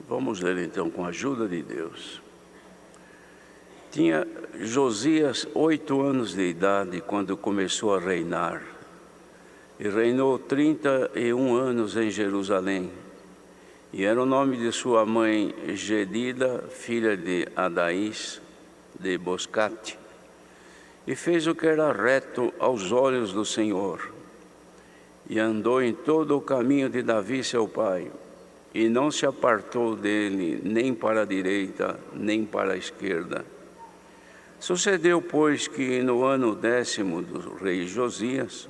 Vamos ler então com a ajuda de Deus. Tinha Josias 8 anos de idade quando começou a reinar, e reinou 31 anos em Jerusalém. E era o nome de sua mãe Gedida, filha de Adaís, de Boscate. E fez o que era reto aos olhos do Senhor, e andou em todo o caminho de Davi seu pai, e não se apartou dele nem para a direita, nem para a esquerda. Sucedeu, pois, que no ano 10º do rei Josias,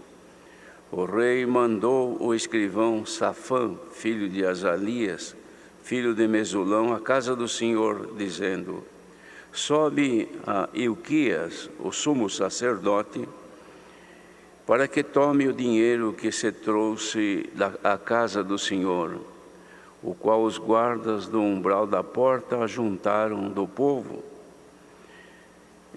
o rei mandou o escrivão Safã, filho de Azalias, filho de Mesulão, à casa do Senhor, dizendo: sobe a Ilquias, o sumo sacerdote, para que tome o dinheiro que se trouxe da casa do Senhor, o qual os guardas do umbral da porta ajuntaram do povo,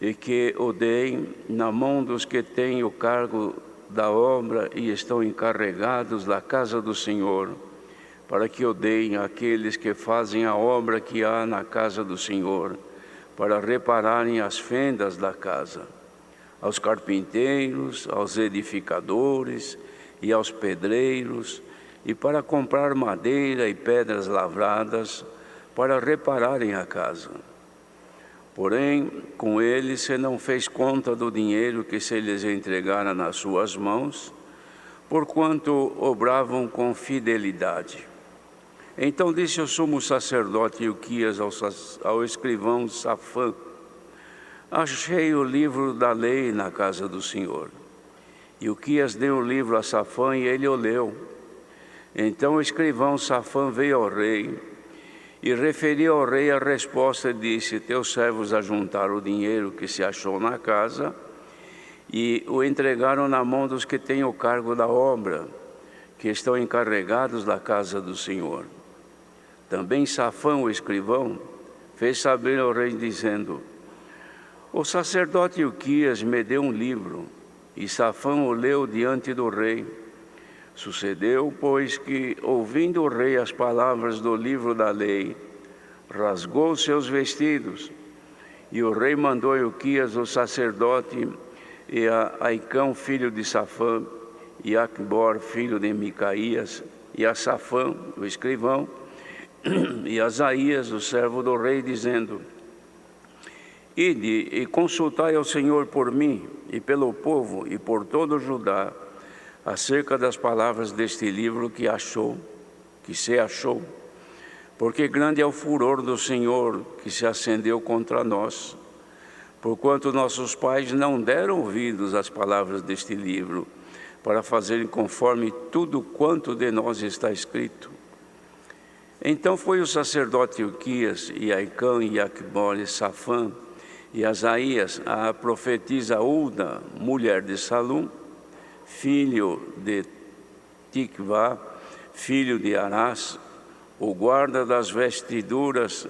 e que o deem na mão dos que têm o cargo da obra e estão encarregados da casa do Senhor, para que o deem àqueles que fazem a obra que há na casa do Senhor, para repararem as fendas da casa, aos carpinteiros, aos edificadores e aos pedreiros, e para comprar madeira e pedras lavradas, para repararem a casa. Porém, com ele se não fez conta do dinheiro que se lhes entregara nas suas mãos, porquanto obravam com fidelidade. Então disse o sumo sacerdote Ilquias ao escrivão Safã: achei o livro da lei na casa do Senhor. Ilquias deu o livro a Safã e ele o leu. Então o escrivão Safã veio ao rei e referiu ao rei a resposta e disse: teus servos ajuntaram o dinheiro que se achou na casa e o entregaram na mão dos que têm o cargo da obra, que estão encarregados da casa do Senhor. Também Safã, o escrivão, fez saber ao rei, dizendo: o sacerdote Ilquias me deu um livro, e Safã o leu diante do rei. Sucedeu, pois, que, ouvindo o rei as palavras do livro da lei, rasgou seus vestidos, e o rei mandou Ilquias, o sacerdote, e a Aicão, filho de Safã, e a Acbor, filho de Micaías, e a Safã, o escrivão, e a Asaías, o servo do rei, dizendo: ide e consultai ao Senhor por mim, e pelo povo, e por todo o Judá, acerca das palavras deste livro que se achou, porque grande é o furor do Senhor que se acendeu contra nós, porquanto nossos pais não deram ouvidos às palavras deste livro, para fazerem conforme tudo quanto de nós está escrito. Então foi o sacerdote Ilquias, e Aicã, e Acbor, e Safã, e Asaías, a profetisa Ulda, mulher de Salum, filho de Tikvá, filho de Arás, o guarda das vestiduras,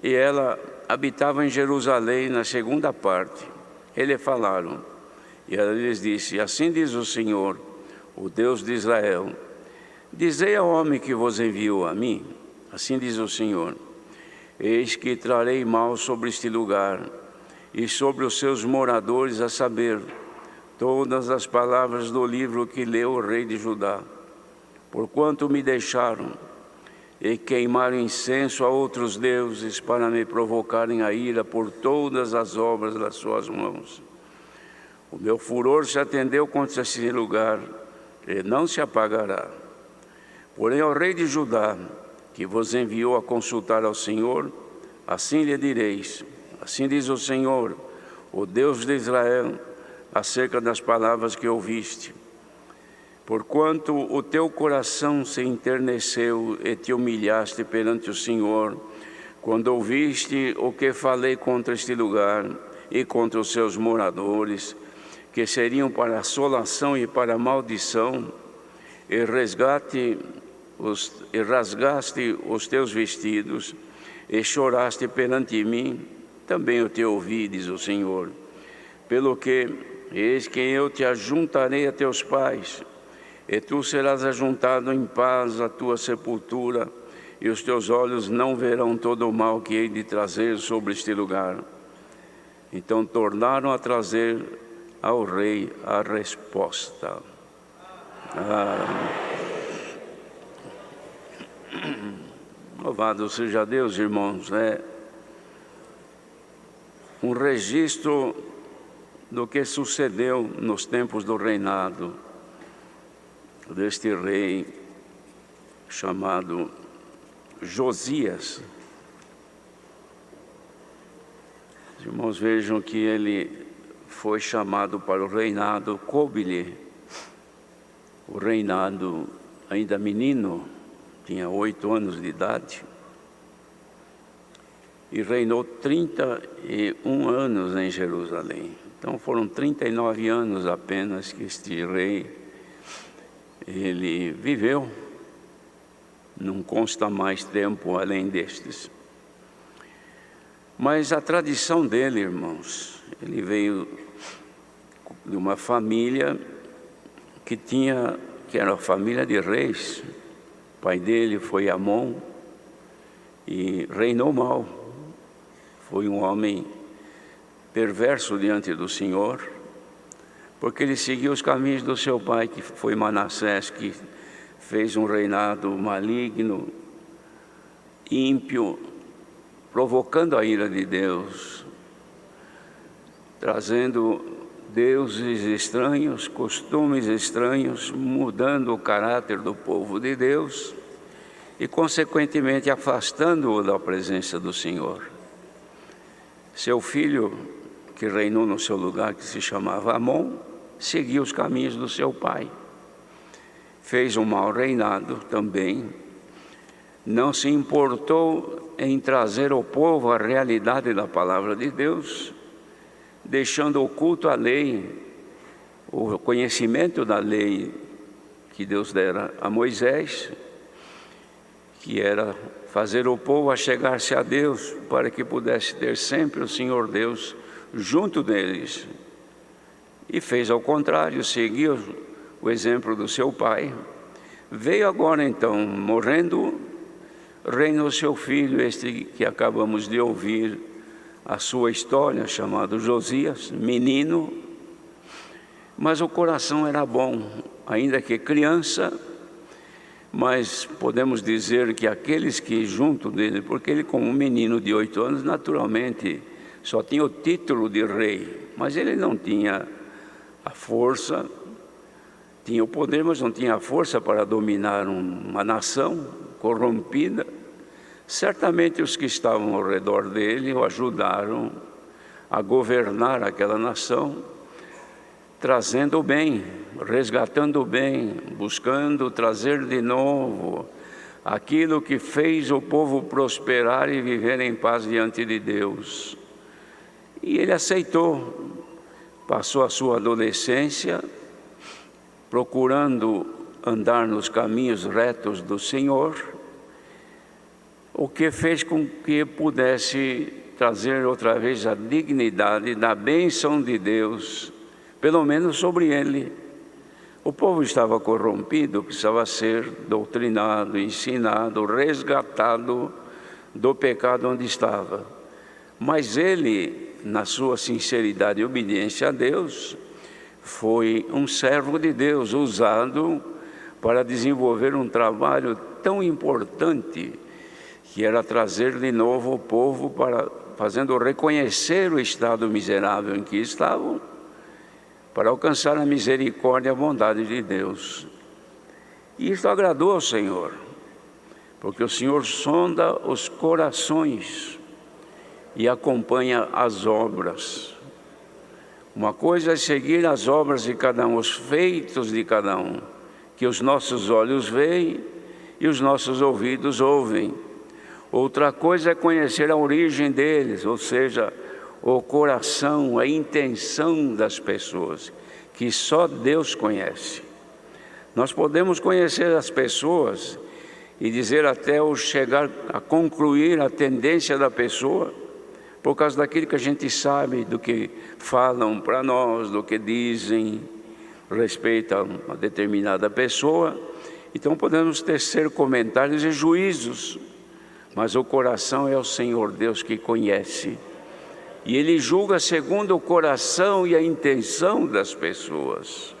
e ela habitava em Jerusalém na segunda parte. Eles falaram, e ela lhes disse: assim diz o Senhor, o Deus de Israel: dizei ao homem que vos enviou a mim, assim diz o Senhor: eis que trarei mal sobre este lugar e sobre os seus moradores, a saber, todas as palavras do livro que leu o rei de Judá, porquanto me deixaram e queimaram incenso a outros deuses para me provocarem a ira por todas as obras das suas mãos. O meu furor se atendeu contra esse lugar e não se apagará. Porém ao rei de Judá, que vos enviou a consultar ao Senhor, assim lhe direis: assim diz o Senhor, o Deus de Israel, acerca das palavras que ouviste. Porquanto o teu coração se enterneceu e te humilhaste perante o Senhor, quando ouviste o que falei contra este lugar e contra os seus moradores, que seriam para assolação e para maldição, e rasgaste os teus vestidos, e choraste perante mim, também eu te ouvi, diz o Senhor. Pelo que, eis que eu te ajuntarei a teus pais, e tu serás ajuntado em paz à tua sepultura, e os teus olhos não verão todo o mal que hei de trazer sobre este lugar. Então tornaram a trazer ao rei a resposta. Louvado seja Deus, irmãos. É um registro do que sucedeu nos tempos do reinado deste rei chamado Josias. Os irmãos vejam que ele foi chamado para o reinado, coube-lhe o reinado ainda menino, tinha 8 anos de idade, e reinou 31 anos em Jerusalém. Então foram 39 anos apenas que este rei, ele viveu, não consta mais tempo além destes. Mas a tradição dele, irmãos, ele veio de uma família que era a família de reis. O pai dele foi Amon e reinou mal. Foi um homem perverso diante do Senhor, porque ele seguiu os caminhos do seu pai, que foi Manassés, que fez um reinado maligno, ímpio, provocando a ira de Deus, trazendo deuses estranhos, costumes estranhos, mudando o caráter do povo de Deus e, consequentemente, afastando-o da presença do Senhor. Seu filho, que reinou no seu lugar, que se chamava Amon, seguiu os caminhos do seu pai. Fez um mau reinado também. Não se importou em trazer ao povo a realidade da palavra de Deus, deixando oculto a lei, o conhecimento da lei que Deus dera a Moisés, que era fazer o povo achegar-se a Deus, para que pudesse ter sempre o Senhor Deus junto deles. E fez ao contrário, seguiu o exemplo do seu pai. Veio agora então, morrendo, reinou seu filho, este que acabamos de ouvir a sua história, chamado Josias, menino, mas o coração era bom, ainda que criança, mas podemos dizer que aqueles que junto dele, porque ele como um menino de 8 anos, naturalmente só tinha o título de rei, mas ele não tinha a força, tinha o poder, mas não tinha a força para dominar uma nação corrompida. Certamente os que estavam ao redor dele o ajudaram a governar aquela nação, trazendo o bem, resgatando o bem, buscando trazer de novo aquilo que fez o povo prosperar e viver em paz diante de Deus. E ele aceitou, passou a sua adolescência procurando andar nos caminhos retos do Senhor, o que fez com que pudesse trazer outra vez a dignidade da bênção de Deus, pelo menos sobre ele. O povo estava corrompido, precisava ser doutrinado, ensinado, resgatado do pecado onde estava. Mas ele, na sua sinceridade e obediência a Deus, foi um servo de Deus, usado para desenvolver um trabalho tão importante, que era trazer de novo o povo, fazendo reconhecer o estado miserável em que estavam, para alcançar a misericórdia e a bondade de Deus. E isso agradou ao Senhor, porque o Senhor sonda os corações e acompanha as obras. Uma coisa é seguir as obras de cada um, os feitos de cada um, que os nossos olhos veem e os nossos ouvidos ouvem. Outra coisa é conhecer a origem deles, ou seja, o coração, a intenção das pessoas, que só Deus conhece. Nós podemos conhecer as pessoas e dizer até ou chegar a concluir a tendência da pessoa, por causa daquilo que a gente sabe, do que falam para nós, do que dizem respeito a uma determinada pessoa, Então podemos tecer comentários e juízos, mas o coração é o Senhor Deus que conhece. E Ele julga segundo o coração e a intenção das pessoas.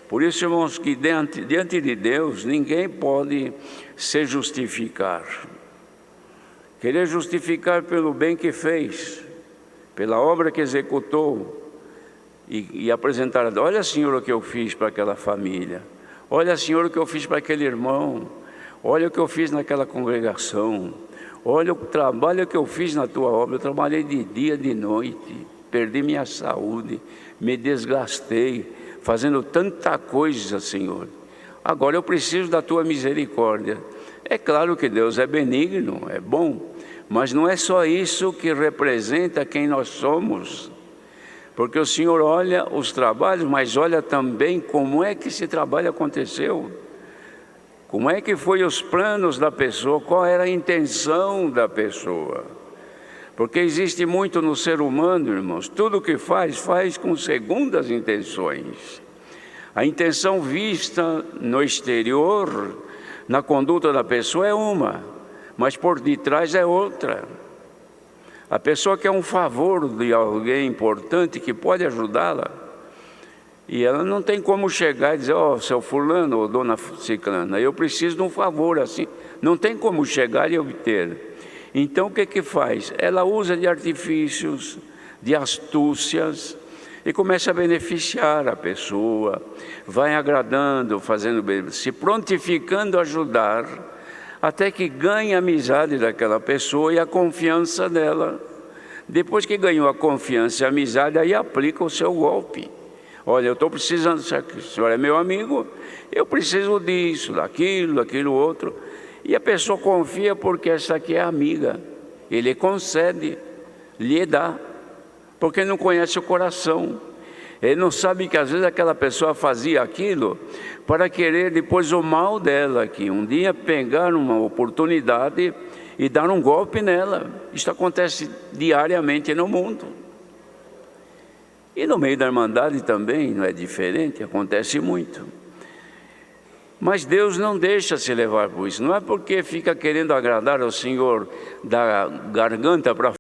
Por isso, irmãos, que diante de Deus, ninguém pode se justificar. Querer justificar pelo bem que fez, pela obra que executou, e apresentar, olha, Senhor, o que eu fiz para aquela família. Olha, Senhor, o que eu fiz para aquele irmão. Olha o que eu fiz naquela congregação. Olha o trabalho que eu fiz na tua obra. Eu trabalhei de dia, de noite, perdi minha saúde, me desgastei, fazendo tanta coisa, Senhor. Agora eu preciso da tua misericórdia. É claro que Deus é benigno, é bom, mas não é só isso que representa quem nós somos. Porque o Senhor olha os trabalhos, mas olha também como é que esse trabalho aconteceu. Como é que foi os planos da pessoa, qual era a intenção da pessoa. Porque existe muito no ser humano, irmãos, tudo que faz com segundas intenções. A intenção vista no exterior, na conduta da pessoa é uma, mas por detrás é outra. A pessoa quer um favor de alguém importante que pode ajudá-la, e ela não tem como chegar e dizer, ó, seu fulano ou dona ciclana, eu preciso de um favor assim. Não tem como chegar e obter. Então o que faz? Ela usa de artifícios, de astúcias, e começa a beneficiar a pessoa, vai agradando, fazendo bem, se prontificando a ajudar, até que ganha a amizade daquela pessoa e a confiança dela. Depois que ganhou a confiança e a amizade, aí aplica o seu golpe. Olha, eu estou precisando, o senhor é meu amigo, eu preciso disso, daquilo outro. E a pessoa confia porque essa aqui é amiga. Ele concede, lhe dá, porque não conhece o coração. Ele não sabe que às vezes aquela pessoa fazia aquilo para querer depois o mal dela, que um dia pegar uma oportunidade e dar um golpe nela. Isso acontece diariamente no mundo. E no meio da Irmandade também não é diferente, acontece muito. Mas Deus não deixa se levar por isso. Não é porque fica querendo agradar ao Senhor da garganta para